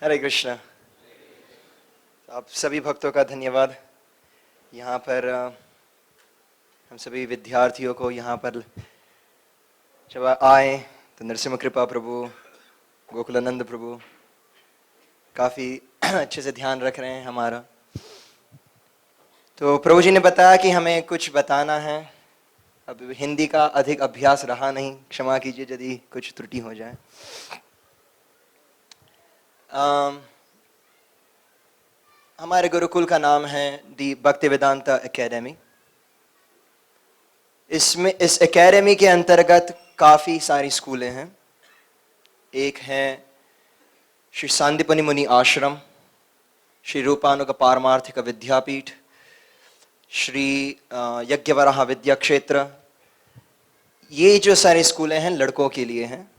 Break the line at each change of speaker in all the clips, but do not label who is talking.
हरे कृष्णा। आप सभी भक्तों का धन्यवाद। यहाँ पर हम सभी विद्यार्थियों को यहाँ पर जब आए तो नरसिम्हा कृपा प्रभु, गोकुलानंद प्रभु काफ़ी अच्छे से ध्यान रख रहे हैं हमारा। तो प्रभु जी ने बताया कि हमें कुछ बताना है। अब हिंदी का अधिक अभ्यास रहा नहीं, क्षमा कीजिए यदि कुछ त्रुटि हो जाए। हमारे गुरुकुल का नाम है दी भक्तिवेदांता एकेडमी। इस एकेडमी के अंतर्गत काफ़ी सारी स्कूलें हैं। एक है श्री सांदीपनि मुनि आश्रम, श्री रूपानुग पारमार्थिक विद्यापीठ, श्री यज्ञवराह विद्या क्षेत्र। ये जो सारी स्कूलें हैं लड़कों के लिए हैं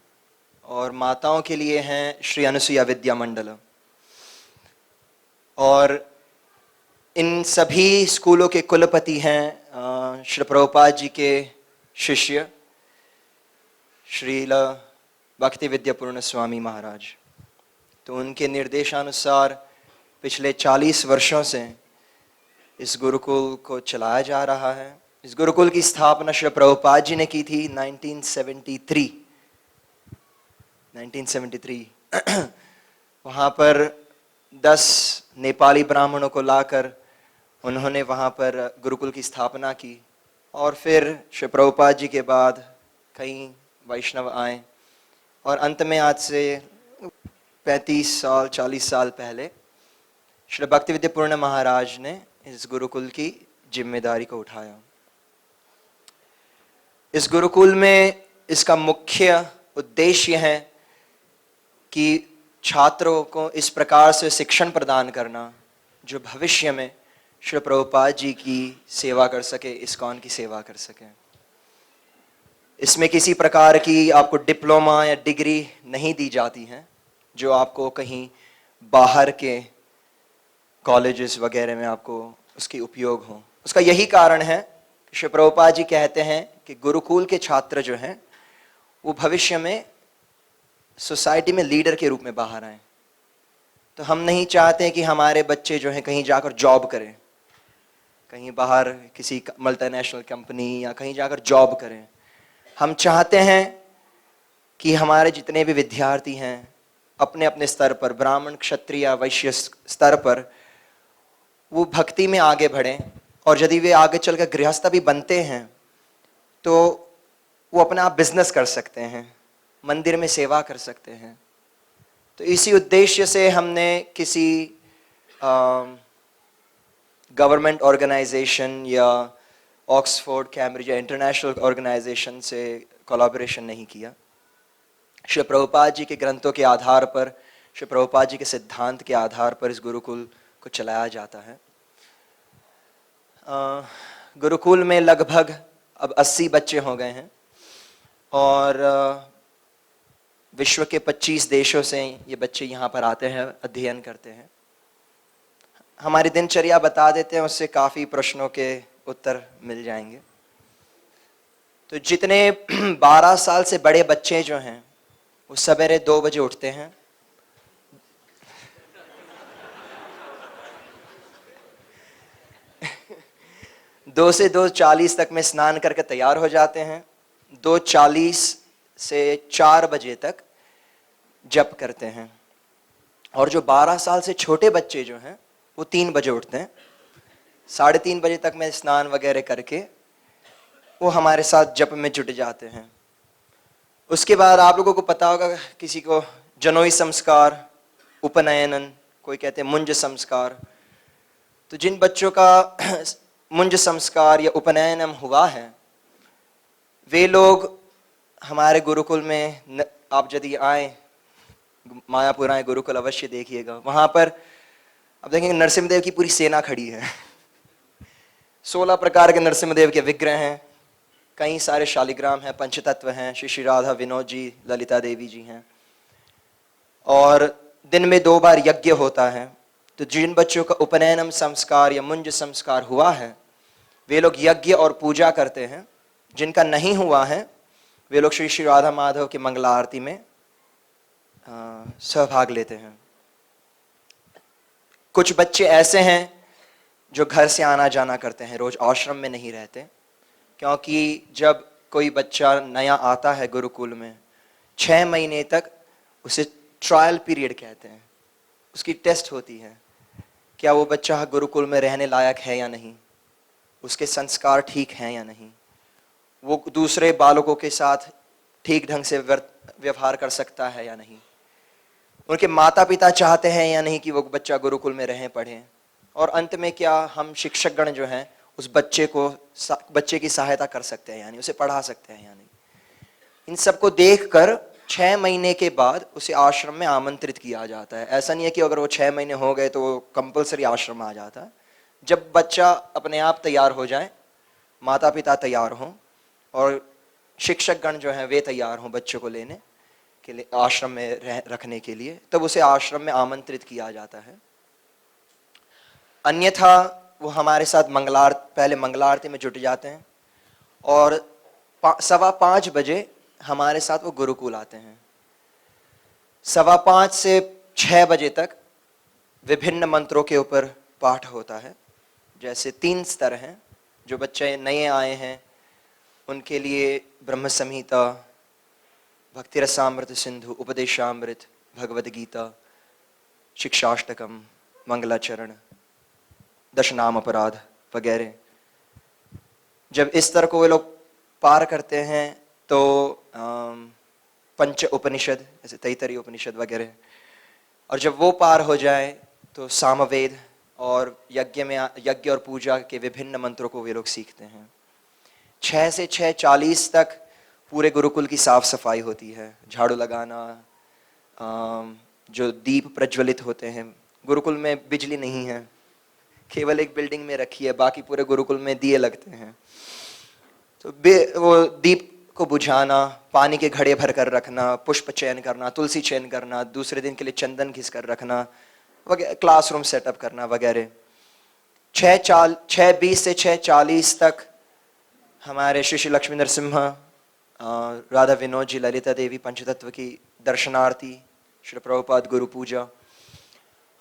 और माताओं के लिए हैं श्री अनुसुईया विद्या मंडल। और इन सभी स्कूलों के कुलपति हैं श्री प्रभुपाद जी के शिष्य श्रील भक्ति विद्यापूर्ण स्वामी महाराज। तो उनके निर्देशानुसार पिछले 40 वर्षों से इस गुरुकुल को चलाया जा रहा है। इस गुरुकुल की स्थापना श्री प्रभुपाद जी ने की थी 1973। वहाँ पर 10 नेपाली ब्राह्मणों को लाकर उन्होंने वहाँ पर गुरुकुल की स्थापना की। और फिर श्री प्रभुपाद जी के बाद कई वैष्णव आए और अंत में आज से 40 साल पहले श्री भक्ति विद्यापूर्ण महाराज ने इस गुरुकुल की जिम्मेदारी को उठाया। इस गुरुकुल में इसका मुख्य उद्देश्य है कि छात्रों को इस प्रकार से शिक्षण प्रदान करना जो भविष्य में श्री प्रभुपाद जी की सेवा कर सके, इस्कॉन की सेवा कर सके। इसमें किसी प्रकार की आपको डिप्लोमा या डिग्री नहीं दी जाती है जो आपको कहीं बाहर के कॉलेजेस वगैरह में आपको उसकी उपयोग हो। उसका यही कारण है कि श्री प्रभुपाद जी कहते हैं कि गुरुकुल के छात्र जो हैं वो भविष्य में सोसाइटी में लीडर के रूप में बाहर आए। तो हम नहीं चाहते कि हमारे बच्चे जो हैं कहीं जाकर जॉब करें, कहीं बाहर किसी मल्टीनेशनल कंपनी या कहीं जाकर जॉब करें। हम चाहते हैं कि हमारे जितने भी विद्यार्थी हैं अपने अपने स्तर पर, ब्राह्मण क्षत्रिय वैश्य स्तर पर, वो भक्ति में आगे बढ़ें। और यदि वे आगे चलकर गृहस्थ भी बनते हैं तो वो अपना आप बिजनेस कर सकते हैं, मंदिर में सेवा कर सकते हैं। तो इसी उद्देश्य से हमने किसी गवर्नमेंट ऑर्गेनाइजेशन या ऑक्सफोर्ड, कैम्ब्रिज या इंटरनेशनल ऑर्गेनाइजेशन से कोलैबोरेशन नहीं किया। श्री प्रभुपाद जी के ग्रंथों के आधार पर, श्री प्रभुपाद जी के सिद्धांत के आधार पर इस गुरुकुल को चलाया जाता है। गुरुकुल में लगभग अब 80 बच्चे हो गए हैं और विश्व के 25 देशों से ये बच्चे यहाँ पर आते हैं, अध्ययन करते हैं। हमारी दिनचर्या बता देते हैं, उससे काफ़ी प्रश्नों के उत्तर मिल जाएंगे। तो जितने 12 साल से बड़े बच्चे जो हैं वो सवेरे 2 बजे उठते हैं। 2 से 2:40 तक में स्नान करके तैयार हो जाते हैं। 2:40 से 4 बजे तक जप करते हैं। और जो 12 साल से छोटे बच्चे जो हैं वो 3 बजे उठते हैं। 3:30 बजे तक में स्नान वगैरह करके वो हमारे साथ जप में जुट जाते हैं। उसके बाद आप लोगों को पता होगा, किसी को जनोई संस्कार, उपनयनन, कोई कहते हैं मुंज संस्कार। तो जिन बच्चों का मुंज संस्कार या उपनयनम हुआ है वे लोग हमारे गुरुकुल में, आप यदि आए मायापुर आए गुरुकुल अवश्य देखिएगा। वहाँ पर अब देखेंगे नरसिम्हदेव की पूरी सेना खड़ी है। 16 प्रकार के नरसिम्हदेव के विग्रह हैं, कई सारे शालिग्राम हैं, पंचतत्व हैं, श्री श्री राधा विनोद जी, ललिता देवी जी हैं। और दिन में 2 बार यज्ञ होता है। तो जिन बच्चों का उपनयनम संस्कार या मुंज संस्कार हुआ है वे लोग यज्ञ और पूजा करते हैं। जिनका नहीं हुआ है वे लोग श्री श्री राधा माधव की मंगला आरती में सहभाग लेते हैं। कुछ बच्चे ऐसे हैं जो घर से आना जाना करते हैं, रोज आश्रम में नहीं रहते, क्योंकि जब कोई बच्चा नया आता है गुरुकुल में 6 महीने तक उसे ट्रायल पीरियड कहते हैं, उसकी टेस्ट होती है क्या वो बच्चा गुरुकुल में रहने लायक है या नहीं, उसके संस्कार ठीक हैं या नहीं, वो दूसरे बालकों के साथ ठीक ढंग से व्यवहार कर सकता है या नहीं, उनके माता पिता चाहते हैं या नहीं कि वो बच्चा गुरुकुल में रहें पढ़ें, और अंत में क्या हम शिक्षकगण जो हैं उस बच्चे की सहायता कर सकते हैं यानी उसे पढ़ा सकते हैं या नहीं। इन सबको देखकर 6 महीने के बाद उसे आश्रम में आमंत्रित किया जाता है। ऐसा नहीं है कि अगर वो 6 महीने हो गए तो वो कंपलसरी आश्रम आ जाता है। जब बच्चा अपने आप तैयार हो जाए, माता पिता तैयार हों और शिक्षकगण जो हैं वे तैयार हों बच्चों को लेने के लिए, आश्रम में रखने के लिए, तब उसे आश्रम में आमंत्रित किया जाता है। अन्यथा वो हमारे साथ पहले मंगलारती में जुट जाते हैं और 5:15 बजे हमारे साथ वो गुरुकुल आते हैं। 5:15 से 6 बजे तक विभिन्न मंत्रों के ऊपर पाठ होता है। जैसे 3 स्तर हैं, जो बच्चे नए आए हैं उनके लिए ब्रह्म संहिता, भक्ति रसामृत सिंधु, उपदेशामृत, भगवद गीता, शिक्षाष्टकम, मंगलाचरण, दशनाम अपराध वगैरह। जब इस स्तर को वे लोग पार करते हैं तो पंच उपनिषद जैसे तैतरीय उपनिषद वगैरह, और जब वो पार हो जाए तो सामवेद और यज्ञ और पूजा के विभिन्न मंत्रों को वे लोग सीखते हैं। 6 से 6:40 तक पूरे गुरुकुल की साफ सफाई होती है, झाड़ू लगाना, जो दीप प्रज्वलित होते हैं, गुरुकुल में बिजली नहीं है, केवल एक बिल्डिंग में रखी है, बाकी पूरे गुरुकुल में दिए लगते हैं, तो वो दीप को बुझाना, पानी के घड़े भर कर रखना, पुष्प चयन करना, तुलसी चयन करना, दूसरे दिन के लिए चंदन घिस कर रखना वगैरह, क्लासरूम सेटअप करना वगैरह। 6:20 से 6:40 तक हमारे श्री लक्ष्मी नरसिम्हा, राधा विनोद जी, ललिता देवी पंचतत्व की दर्शनार्थी, श्री प्रभुपाद गुरु पूजा,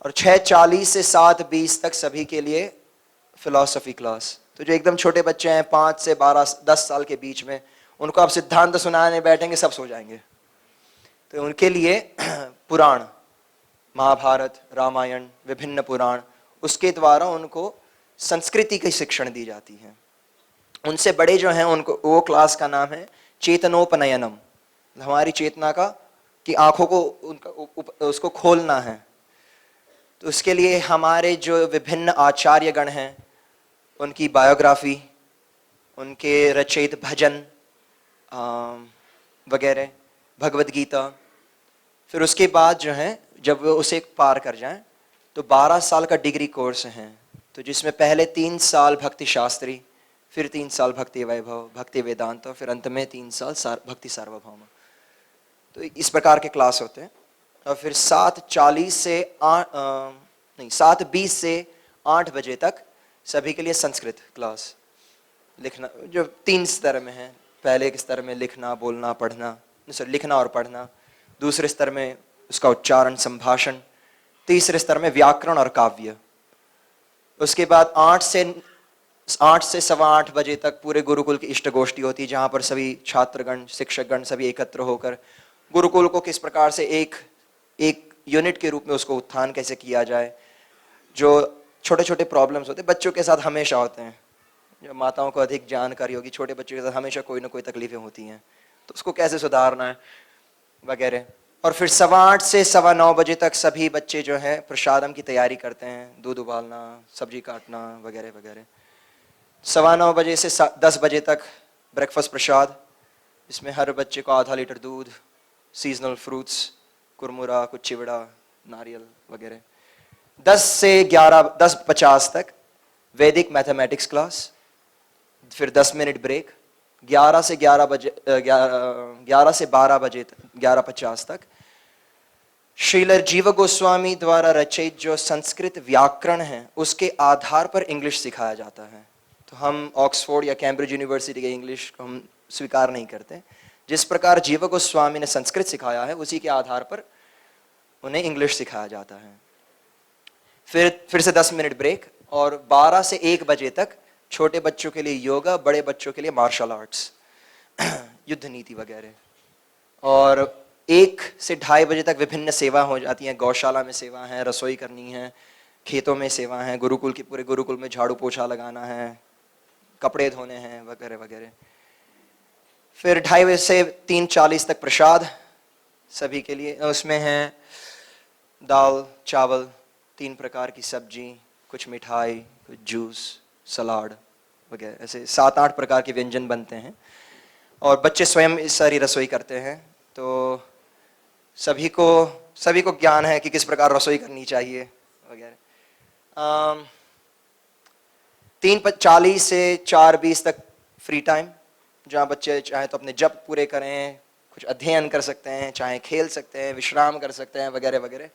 और 6:40 से 7:20 तक सभी के लिए फिलॉसफी क्लास। तो जो एकदम छोटे बच्चे हैं 5 से 10 साल के बीच में, उनको आप सिद्धांत सुनाने बैठेंगे सब सो जाएंगे, तो उनके लिए पुराण, महाभारत, रामायण, विभिन्न पुराण, उसके द्वारा उनको संस्कृति की शिक्षण दी जाती है। उनसे बड़े जो हैं उनको वो क्लास का नाम है चेतनोपनयनम, हमारी चेतना का कि आंखों को उसको खोलना है। तो उसके लिए हमारे जो विभिन्न आचार्यगण हैं उनकी बायोग्राफी, उनके रचित भजन वगैरह, भगवद गीता, फिर उसके बाद जो है जब वो उसे पार कर जाएं तो 12 साल का डिग्री कोर्स है, तो जिसमें पहले 3 साल भक्ति शास्त्री, फिर 3 साल भक्ति वैभव, भक्ति वेदांत, फिर अंत में 3 साल भक्ति सार्वभौम। तो इस प्रकार के क्लास होते हैं। और फिर 7:20 से 8 बजे तक सभी के लिए संस्कृत क्लास, लिखना जो 3 स्तर में है। पहले के स्तर में लिखना, बोलना, पढ़ना, लिखना और पढ़ना, दूसरे स्तर में उसका उच्चारण, संभाषण, तीसरे स्तर में व्याकरण और काव्य। उसके बाद 8 से 8:15 बजे तक पूरे गुरुकुल की इष्ट गोष्ठी होती है, जहाँ पर सभी छात्रगण, शिक्षकगण सभी एकत्र होकर गुरुकुल को किस प्रकार से एक यूनिट के रूप में उसको उत्थान कैसे किया जाए। जो छोटे छोटे प्रॉब्लम्स होते हैं बच्चों के साथ हमेशा होते हैं, जो माताओं को अधिक जानकारी होगी, छोटे बच्चों के साथ हमेशा कोई ना कोई तकलीफें होती हैं, तो उसको कैसे सुधारना है वगैरह। और फिर 8:15 से 9:15 बजे तक सभी बच्चे जो हैं प्रसादम की तैयारी करते हैं, दूध उबालना, सब्जी काटना वगैरह वगैरह। 9:15 बजे से 10 बजे तक ब्रेकफास्ट प्रसाद, इसमें हर बच्चे को आधा लीटर दूध, सीजनल फ्रूट्स, कुरमुरा, कुछ चिवड़ा, नारियल वगैरह। 10:50 तक वैदिक मैथमेटिक्स क्लास, फिर 10 मिनट ब्रेक। 11 से 12 बजे 11:50 तक श्रील जीव गोस्वामी द्वारा रचित जो संस्कृत व्याकरण है उसके आधार पर इंग्लिश सिखाया जाता है। तो हम ऑक्सफोर्ड या कैम्ब्रिज यूनिवर्सिटी के इंग्लिश को हम स्वीकार नहीं करते। जिस प्रकार जीव गोस्वामी ने संस्कृत सिखाया है उसी के आधार पर उन्हें इंग्लिश सिखाया जाता है। फिर से 10 मिनट ब्रेक, और 12 से 1 बजे तक छोटे बच्चों के लिए योगा, बड़े बच्चों के लिए मार्शल आर्ट्स, युद्ध नीति वगैरह। और 1 से 2:30 बजे तक विभिन्न सेवा हो जाती हैं। गौशाला में सेवा है, रसोई करनी है, खेतों में सेवा है, गुरुकुल की पूरे गुरुकुल में झाड़ू पोछा लगाना है, कपड़े धोने हैं वगैरह वगैरह। फिर 2:30 बजे से 3:40 तक प्रसाद सभी के लिए। उसमें है दाल, चावल, 3 प्रकार की सब्जी, कुछ मिठाई, कुछ जूस, सलाद वगैरह, ऐसे 7-8 प्रकार के व्यंजन बनते हैं। और बच्चे स्वयं इस सारी रसोई करते हैं। तो सभी को ज्ञान है कि किस प्रकार रसोई करनी चाहिए वगैरह। 3:40 से 4:20 तक फ्री टाइम, जहाँ बच्चे चाहे तो अपने जप पूरे करें, कुछ अध्ययन कर सकते हैं, चाहे खेल सकते हैं, विश्राम कर सकते हैं वगैरह वगैरह।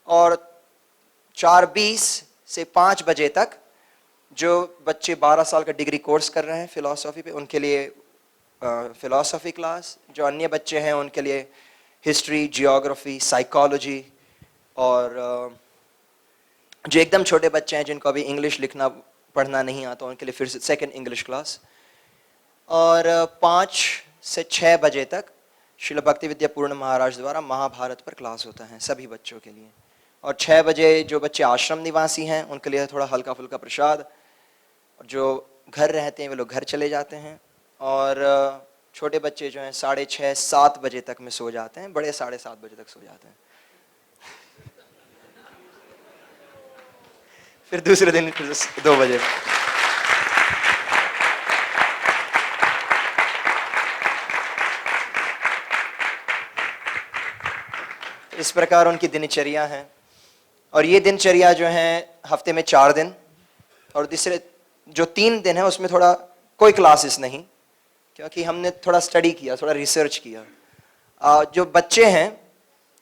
और 4:20 से 5 बजे तक जो बच्चे 12 साल का डिग्री कोर्स कर रहे हैं फिलॉसफी पे, उनके लिए फिलॉसफी क्लास। जो अन्य बच्चे हैं उनके लिए हिस्ट्री, जियोग्राफी, साइकोलॉजी। और जो एकदम छोटे बच्चे हैं जिनको अभी इंग्लिश लिखना पढ़ना नहीं आता, उनके लिए फिर से सेकंड इंग्लिश क्लास। और 5 से 6 बजे तक श्रील भक्ति विद्या पूर्ण महाराज द्वारा महाभारत पर क्लास होता है सभी बच्चों के लिए। और 6 बजे जो बच्चे आश्रम निवासी हैं उनके लिए थोड़ा हल्का फुल्का प्रसाद। जो घर रहते हैं वे लोग घर चले जाते हैं। और छोटे बच्चे जो हैं 6:30 7 बजे तक में सो जाते हैं, बड़े 7:30 बजे तक सो जाते हैं। फिर दूसरे दिन फिर 2 बजे। इस प्रकार उनकी दिनचर्या है। और ये दिनचर्या जो है हफ्ते में 4 दिन, और दूसरे जो 3 दिन है उसमें थोड़ा कोई क्लासेस नहीं, क्योंकि हमने थोड़ा स्टडी किया, थोड़ा रिसर्च किया। जो बच्चे हैं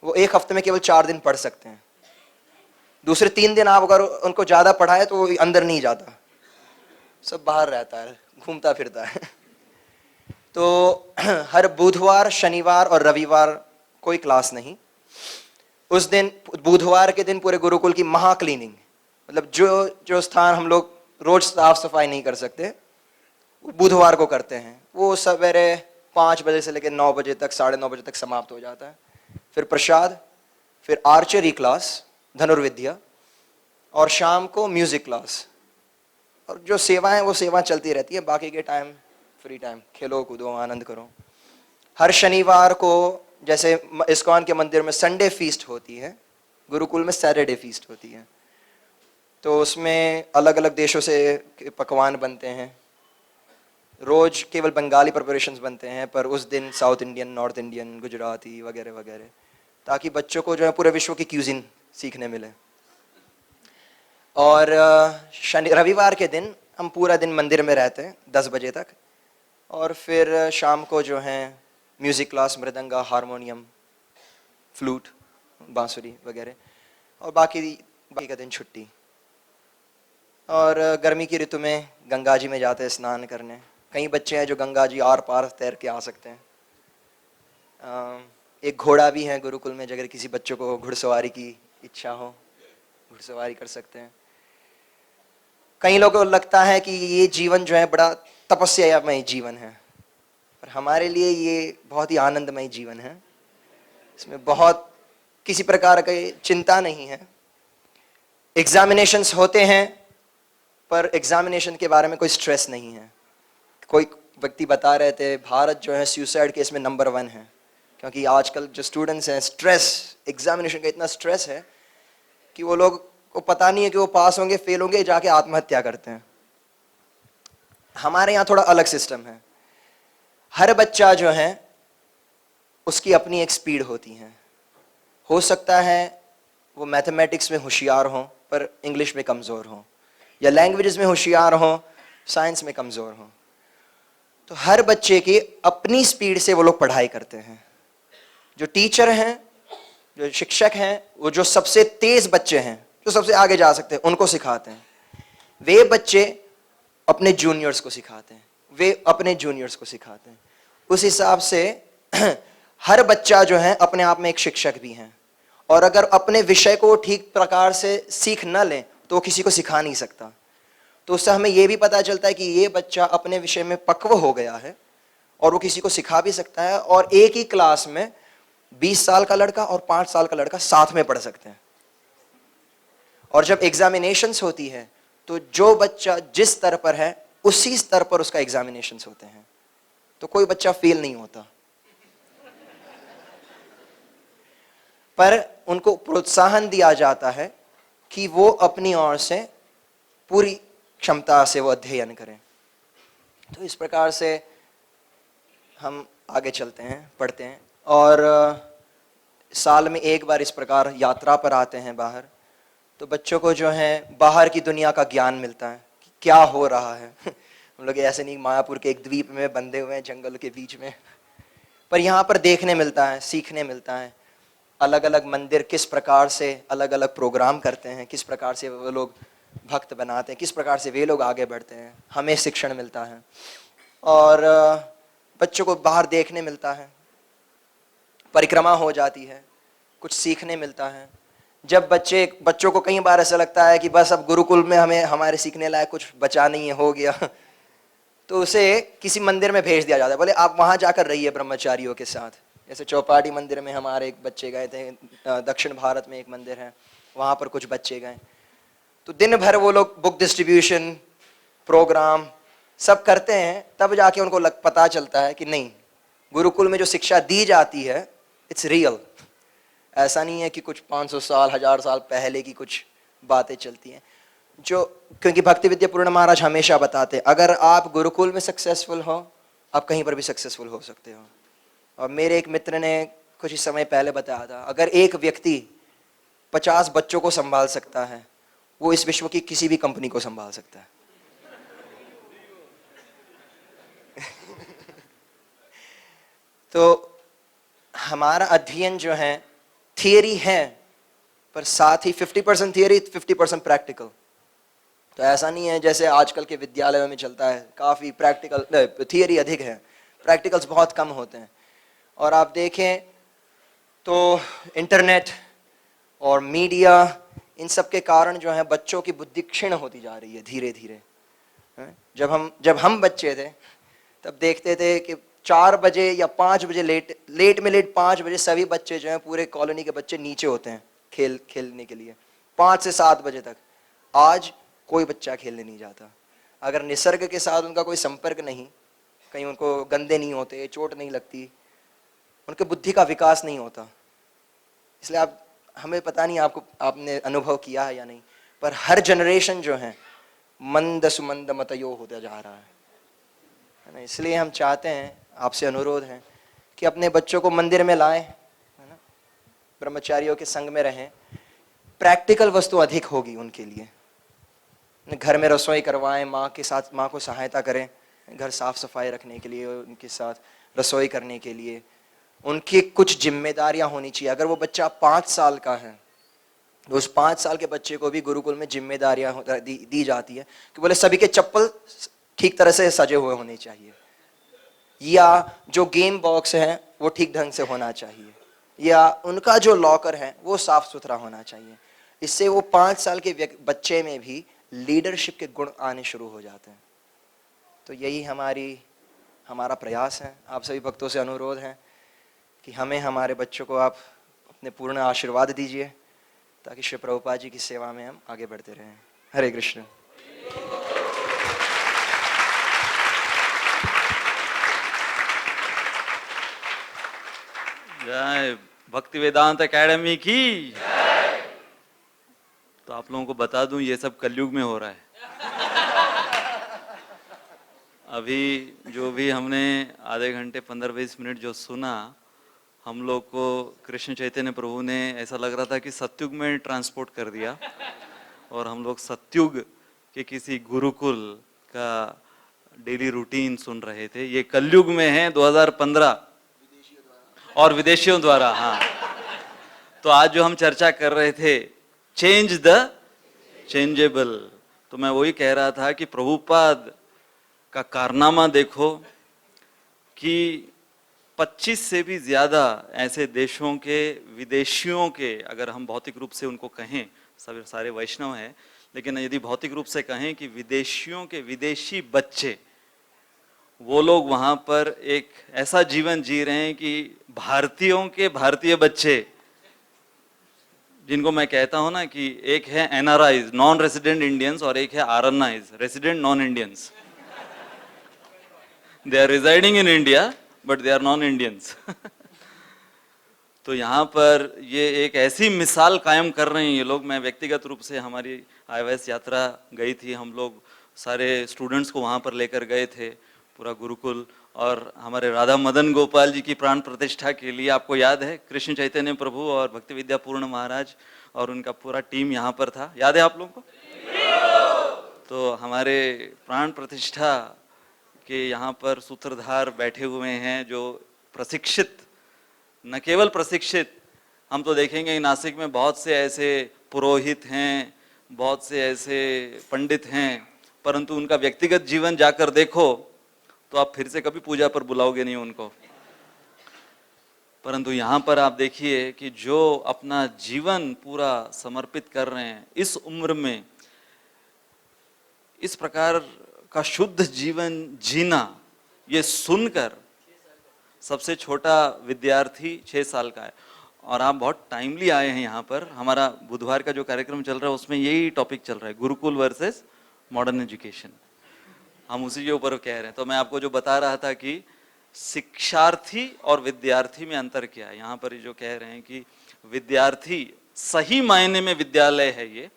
वो एक हफ्ते में केवल 4 दिन पढ़ सकते हैं। दूसरे 3 दिन आप अगर उनको ज़्यादा पढ़ाए तो वो अंदर नहीं जाता, सब बाहर रहता है, घूमता फिरता है। तो हर बुधवार, शनिवार और रविवार कोई क्लास नहीं। उस दिन बुधवार के दिन पूरे गुरुकुल की महा क्लीनिंग, मतलब जो स्थान हम लोग रोज साफ सफाई नहीं कर सकते बुधवार को करते हैं। वो सवेरे 5 बजे से लेकर 9 बजे तक, 9:30 बजे तक समाप्त हो जाता है। फिर प्रसाद, फिर आर्चरी क्लास, धनुर्विद्या, और शाम को म्यूजिक क्लास। और जो सेवा है वो सेवा चलती रहती है, बाकी के टाइम फ्री टाइम, खेलो कूदो आनंद करो। हर शनिवार को जैसे इस्कॉन के मंदिर में संडे फीस्ट होती है, गुरुकुल में सैटरडे फीस्ट होती है। तो उसमें अलग अलग देशों से पकवान बनते हैं। रोज केवल बंगाली प्रिपरेशंस बनते हैं, पर उस दिन south Indian, north Indian, Gujarati वगैरह वगैरह, ताकि बच्चों को जो है पूरे विश्व की क्यूजिन सीखने मिले। और रविवार के दिन हम पूरा दिन मंदिर में रहते हैं 10 बजे तक। और फिर शाम को जो है music class, mridanga, harmonium, flute, बांसुरी वगैरह। और बाकी का दिन छुट्टी। और गर्मी की ऋतु में गंगा जी में जाते हैं स्नान करने। कई बच्चे हैं जो गंगा जी आर पार तैर के आ सकते हैं। एक घोड़ा भी है गुरुकुल में, अगर किसी बच्चों को घुड़सवारी की इच्छा हो, घुड़सवारी कर सकते हैं। कई लोगों को लगता है कि ये जीवन जो है बड़ा तपस्यामय जीवन है, पर हमारे लिए ये बहुत ही आनंदमय जीवन है। इसमें बहुत किसी प्रकार की चिंता नहीं है। एग्जामिनेशंस होते हैं, पर एग्जामिनेशन के बारे में कोई स्ट्रेस नहीं है। कोई व्यक्ति बता रहे थे भारत जो है सुसाइड केस में नंबर 1 है, क्योंकि आजकल जो स्टूडेंट्स हैं, स्ट्रेस, एग्जामिनेशन का इतना स्ट्रेस है कि वो लोग को पता नहीं है कि वो पास होंगे फेल होंगे, जाके आत्महत्या करते हैं। हमारे यहाँ थोड़ा अलग सिस्टम है। हर बच्चा जो है उसकी अपनी एक स्पीड होती है। हो सकता है वो मैथमेटिक्स में होशियार हो पर इंग्लिश में कमज़ोर हो, या लैंग्वेजेस में होशियार हो, साइंस में कमज़ोर हो। तो हर बच्चे की अपनी स्पीड से वो लोग पढ़ाई करते हैं। जो टीचर हैं, जो शिक्षक हैं, वो जो सबसे तेज बच्चे हैं, जो सबसे आगे जा सकते हैं, उनको सिखाते हैं। वे बच्चे अपने जूनियर्स को सिखाते हैं, वे अपने जूनियर्स को सिखाते हैं। उस हिसाब से हर बच्चा जो है अपने आप में एक शिक्षक भी है। और अगर अपने विषय को ठीक प्रकार से सीख न लें तो वो किसी को सिखा नहीं सकता। तो उससे हमें ये भी पता चलता है कि ये बच्चा अपने विषय में पक्व हो गया है और वो किसी को सिखा भी सकता है, और एक ही क्लास में 20 साल का लड़का और 5 साल का लड़का साथ में पढ़ सकते हैं। और जब एग्जामिनेशंस होती है तो जो बच्चा जिस स्तर पर है उसी स्तर पर उसका एग्जामिनेशंस होते हैं, तो कोई बच्चा फेल नहीं होता। पर उनको प्रोत्साहन दिया जाता है कि वो अपनी ओर से पूरी क्षमता से वो अध्ययन करें। तो इस प्रकार से हम आगे चलते हैं, पढ़ते हैं, और साल में एक बार इस प्रकार यात्रा पर आते हैं बाहर। तो बच्चों को जो है बाहर की दुनिया का ज्ञान मिलता है कि क्या हो रहा है। हम लोग ऐसे नहीं मायापुर के एक द्वीप में बंधे हुए हैं जंगल के बीच में, पर यहाँ पर देखने मिलता है, सीखने मिलता है। अलग अलग मंदिर किस प्रकार से अलग अलग प्रोग्राम करते हैं, किस प्रकार से वो लोग भक्त बनाते हैं, किस प्रकार से वे लोग आगे बढ़ते हैं, हमें शिक्षण मिलता है। और बच्चों को बाहर देखने मिलता है, परिक्रमा हो जाती है, कुछ सीखने मिलता है। जब बच्चों को कई बार ऐसा लगता है कि बस अब गुरुकुल में हमें हमारे सीखने लायक कुछ बचा नहीं है, हो गया, तो उसे किसी मंदिर में भेज दिया जाता है, बोले आप वहां जाकर रहिए ब्रह्मचारियों के साथ। जैसे चौपाटी मंदिर में हमारे एक बच्चे गए थे, दक्षिण भारत में एक मंदिर है, वहां पर कुछ बच्चे गए, तो दिन भर वो लोग बुक डिस्ट्रीब्यूशन प्रोग्राम सब करते हैं। तब जाके उनको पता चलता है कि नहीं, गुरुकुल में जो शिक्षा दी जाती है इट्स रियल। ऐसा नहीं है कि कुछ 500 साल 1000 साल पहले की कुछ बातें चलती हैं, जो क्योंकि भक्ति विद्या पूर्ण महाराज हमेशा बताते हैं अगर आप गुरुकुल में सक्सेसफुल हो आप कहीं पर भी सक्सेसफुल हो सकते हो। और मेरे एक मित्र ने कुछ ही समय पहले बताया था, अगर एक व्यक्ति 50 बच्चों को संभाल सकता है वो इस विश्व की किसी भी कंपनी को संभाल सकता है। तो हमारा अध्ययन जो है थियरी है, पर साथ ही 50% थियरी 50% प्रैक्टिकल। तो ऐसा नहीं है जैसे आजकल के विद्यालयों में चलता है, काफी प्रैक्टिकल थियरी अधिक है, प्रैक्टिकल्स बहुत कम होते हैं। और आप देखें तो इंटरनेट और मीडिया इन सब के कारण जो है बच्चों की बुद्धि क्षीण होती जा रही है धीरे धीरे। जब हम बच्चे थे तब देखते थे कि 4 बजे या 5 बजे लेट में लेट 5 बजे सभी बच्चे जो हैं पूरे कॉलोनी के बच्चे नीचे होते हैं खेलने के लिए 5 से 7 बजे तक। आज कोई बच्चा खेलने नहीं जाता। अगर निसर्ग के साथ उनका कोई संपर्क नहीं, कहीं उनको गंदे नहीं होते, चोट नहीं लगती, उनके बुद्धि का विकास नहीं होता। इसलिए हमें पता नहीं आपने अनुभव किया है या नहीं, पर हर जनरेशन जो है मंद सुमंद मतयो होता जा रहा है ना। इसलिए हम चाहते हैं, आपसे अनुरोध है कि अपने बच्चों को मंदिर में लाएं, है ना, ब्रह्मचारियों के संग में रहें। प्रैक्टिकल वस्तु अधिक होगी उनके लिए। घर में रसोई करवाएं, माँ को सहायता करें घर साफ सफाई रखने के लिए, उनके साथ रसोई करने के लिए उनकी कुछ जिम्मेदारियां होनी चाहिए। अगर वो बच्चा 5 साल का है तो उस 5 साल के बच्चे को भी गुरुकुल में जिम्मेदारियां दी जाती है कि बोले सभी के चप्पल ठीक तरह से सजे हुए होने चाहिए, या जो गेम बॉक्स है वो ठीक ढंग से होना चाहिए, या उनका जो लॉकर है वो साफ सुथरा होना चाहिए। इससे वो 5 साल के बच्चे में भी लीडरशिप के गुण आने शुरू हो जाते हैं। तो यही हमारा प्रयास है। आप सभी भक्तों से अनुरोध है कि हमें हमारे बच्चों को आप अपने पूर्ण आशीर्वाद दीजिए ताकि श्री प्रभुपाद जी की सेवा में हम आगे बढ़ते रहें। हरे कृष्ण।
जय भक्ति वेदांत एकेडमी की। तो आप लोगों को बता दूं ये सब कलयुग में हो रहा है। अभी जो भी हमने आधे घंटे 15-20 मिनट जो सुना, हम लोग को कृष्ण चैतन्य प्रभु ने ऐसा लग रहा था कि सत्युग में ट्रांसपोर्ट कर दिया, और हम लोग सत्युग के किसी गुरुकुल का डेली रूटीन सुन रहे थे। ये कलयुग में है 2015 और विदेशियों द्वारा। हाँ, तो आज जो हम चर्चा कर रहे थे चेंज द चेंजेबल, तो मैं वही कह रहा था कि प्रभुपाद का कारनामा देखो कि 25 से भी ज्यादा ऐसे देशों के विदेशियों के, अगर हम भौतिक रूप से उनको कहें, सब सारे वैष्णव हैं, लेकिन यदि भौतिक रूप से कहें कि विदेशियों के विदेशी बच्चे, वो लोग वहां पर एक ऐसा जीवन जी रहे हैं कि भारतीयों के भारतीय बच्चे, जिनको मैं कहता हूं ना कि एक है एनआरआईज, नॉन रेसिडेंट इंडियंस, और एक है RNIs, resident non Indians. They are residing in India but they are non Indians. तो यहाँ पर ये एक ऐसी मिसाल कायम कर रहे हैं ये लोग। मैं व्यक्तिगत रूप से, हमारी आईवाईएस यात्रा गई थी, हम लोग सारे स्टूडेंट्स को वहाँ पर लेकर गए थे, पूरा गुरुकुल, और हमारे राधा मदन गोपाल जी की प्राण प्रतिष्ठा के लिए, आपको याद है, कृष्ण चैतन्य प्रभु और भक्ति विद्या पूर्ण महाराज और उनका पूरा टीम यहाँ पर था, याद है आप लोगों को? तो हमारे प्राण प्रतिष्ठा के यहाँ पर सूत्रधार बैठे हुए हैं, जो प्रशिक्षित, न केवल प्रशिक्षित, हम तो देखेंगे नासिक में बहुत से ऐसे पुरोहित हैं, बहुत से ऐसे पंडित हैं, परंतु उनका व्यक्तिगत जीवन जाकर देखो तो आप फिर से कभी पूजा पर बुलाओगे नहीं उनको। परंतु यहाँ पर आप देखिए कि जो अपना जीवन पूरा समर्पित कर रहे हैं इस उम्र में, इस प्रकार का शुद्ध जीवन जीना, ये सुनकर, सबसे छोटा विद्यार्थी 6 साल का है, और आप बहुत टाइमली आए हैं यहाँ पर। हमारा बुधवार का जो कार्यक्रम चल रहा है उसमें यही टॉपिक चल रहा है, गुरुकुल वर्सेस मॉडर्न एजुकेशन, हम उसी के ऊपर कह रहे हैं। तो मैं आपको जो बता रहा था कि शिक्षार्थी और विद्यार्थी में अंतर क्या है, यहाँ पर जो कह रहे हैं कि विद्यार्थी सही मायने में विद्यालय है ये,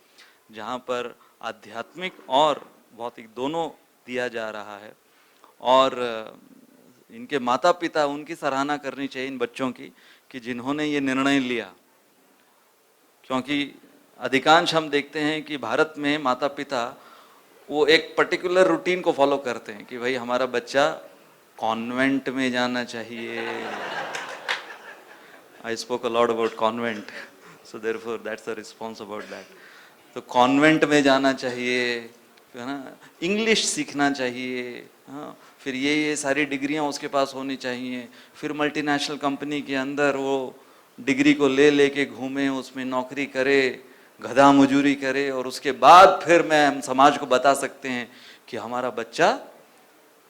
जहाँ पर आध्यात्मिक और भौतिक दोनों दिया जा रहा है, और इनके माता पिता, उनकी सराहना करनी चाहिए इन बच्चों की कि जिन्होंने ये निर्णय लिया। क्योंकि अधिकांश हम देखते हैं कि भारत में माता पिता वो एक पर्टिकुलर रूटीन को फॉलो करते हैं कि भाई हमारा बच्चा कॉन्वेंट में जाना चाहिए। I spoke a lot about convent, so therefore that's the response about that. तो कॉन्वेंट में जाना चाहिए, है ना, इंग्लिश सीखना चाहिए, हाँ, फिर ये सारी डिग्रियां उसके पास होनी चाहिए, फिर मल्टीनेशनल कंपनी के अंदर वो डिग्री को लेके घूमे, उसमें नौकरी करे, गधा मजूरी करे, और उसके बाद फिर हम समाज को बता सकते हैं कि हमारा बच्चा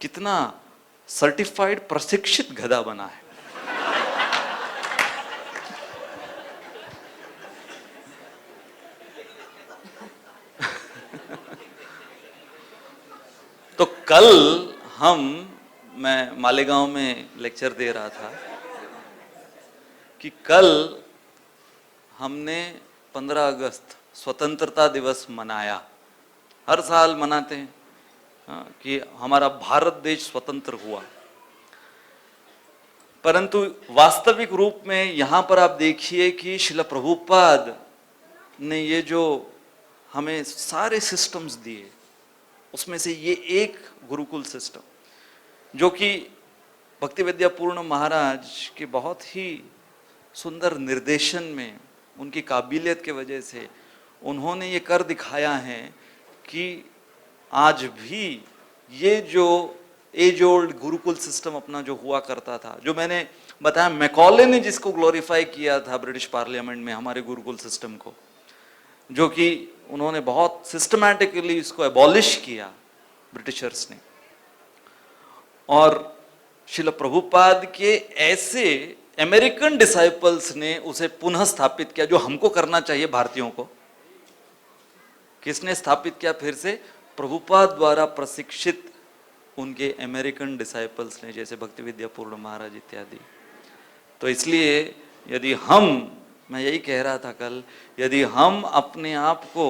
कितना सर्टिफाइड प्रशिक्षित गधा बना है। तो कल मैं मालेगांव में लेक्चर दे रहा था कि कल हमने 15 अगस्त स्वतंत्रता दिवस मनाया। हर साल मनाते हैं कि हमारा भारत देश स्वतंत्र हुआ, परंतु वास्तविक रूप में यहाँ पर आप देखिए कि श्रील प्रभुपाद ने ये जो हमें सारे सिस्टम्स दिए, उसमें से ये एक गुरुकुल सिस्टम, जो कि भक्ति विद्या पूर्ण महाराज के बहुत ही सुंदर निर्देशन में, उनकी काबिलियत के वजह से उन्होंने ये कर दिखाया है कि आज भी ये जो एज ओल्ड गुरुकुल सिस्टम अपना जो हुआ करता था, जो मैंने बताया मैकॉले ने जिसको ग्लोरीफाई किया था ब्रिटिश पार्लियामेंट में हमारे गुरुकुल सिस्टम को, जो कि उन्होंने बहुत सिस्टमैटिकली इसको एबॉलिश किया ब्रिटिशर्स ने, और श्रील प्रभुपाद के ऐसे अमेरिकन डिसाइपल्स ने उसे पुनः स्थापित किया, जो हमको करना चाहिए भारतीयों को। किसने स्थापित किया? फिर से प्रभुपाद द्वारा प्रशिक्षित उनके अमेरिकन डिसाइपल्स ने, जैसे भक्ति विद्या पूर्ण महाराज इत्यादि। तो इसलिए यदि मैं यही कह रहा था कल, यदि हम अपने आप को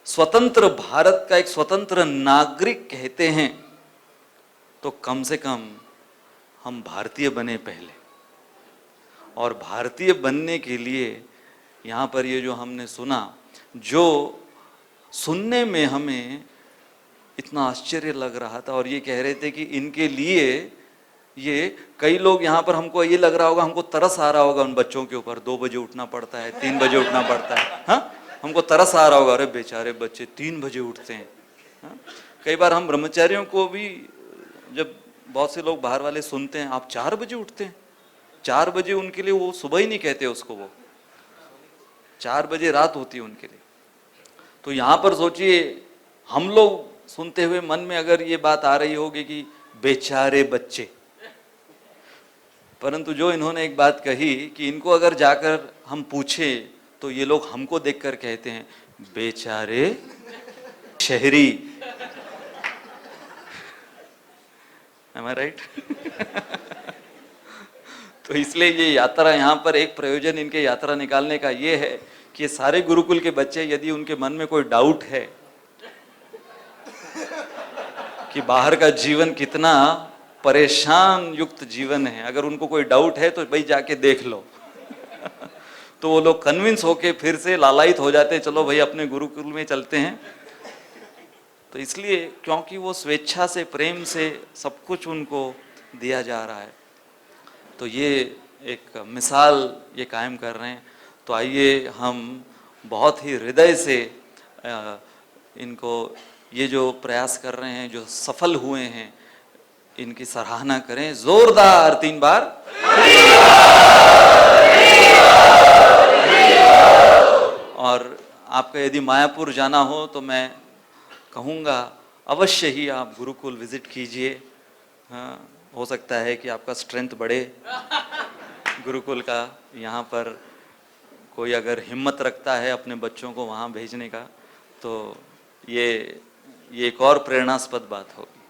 स्वतंत्र भारत का एक स्वतंत्र नागरिक कहते हैं, तो कम से कम हम भारतीय बने पहले। और भारतीय बनने के लिए यहाँ पर ये जो हमने सुना, जो सुनने में हमें इतना आश्चर्य लग रहा था, और ये कह रहे थे कि इनके लिए ये कई लोग यहाँ पर, हमको ये लग रहा होगा, हमको तरस आ रहा होगा उन बच्चों के ऊपर, 2 बजे उठना पड़ता है, 3 बजे उठना पड़ता है, हाँ, हमको तरस आ रहा होगा, अरे बेचारे बच्चे 3 बजे उठते हैं। हाँ? कई बार हम ब्रह्मचारियों को भी जब बहुत से लोग बाहर वाले सुनते हैं आप 4 बजे उठते हैं। 4 बजे उनके लिए वो सुबह ही नहीं कहते उसको, वो 4 बजे रात होती है उनके लिए। तो यहाँ पर सोचिए, हम लोग सुनते हुए मन में अगर ये बात आ रही होगी कि बेचारे बच्चे, परंतु जो इन्होंने एक बात कही कि इनको अगर जाकर हम पूछे तो ये लोग हमको देखकर कहते हैं बेचारे शहरी। Am I right? तो इसलिए ये यात्रा, यहाँ पर एक प्रयोजन इनके यात्रा निकालने का ये है कि ये सारे गुरुकुल के बच्चे, यदि उनके मन में कोई डाउट है कि बाहर का जीवन कितना परेशान युक्त जीवन है, अगर उनको कोई डाउट है तो भाई जाके देख लो। तो वो लोग कन्विंस होके फिर से लालायित हो जाते हैं, चलो भाई अपने गुरुकुल में चलते हैं। तो इसलिए क्योंकि वो स्वेच्छा से, प्रेम से सब कुछ उनको दिया जा रहा है, तो ये एक मिसाल ये कायम कर रहे हैं। तो आइए हम बहुत ही हृदय से इनको, ये जो प्रयास कर रहे हैं, जो सफल हुए हैं, इनकी सराहना करें जोरदार 3 बार। और आपका यदि मायापुर जाना हो तो मैं कहूँगा अवश्य ही आप गुरुकुल विजिट कीजिए। हाँ, हो सकता है कि आपका स्ट्रेंथ बढ़े गुरुकुल का। यहाँ पर कोई अगर हिम्मत रखता है अपने बच्चों को वहाँ भेजने का, तो ये एक और प्रेरणास्पद बात होगी।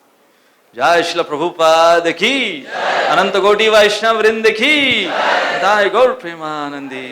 जय श्रील प्रभुपाद की, अनंत कोटि वैष्णव वृंद की, जय गौर प्रेमानंदी।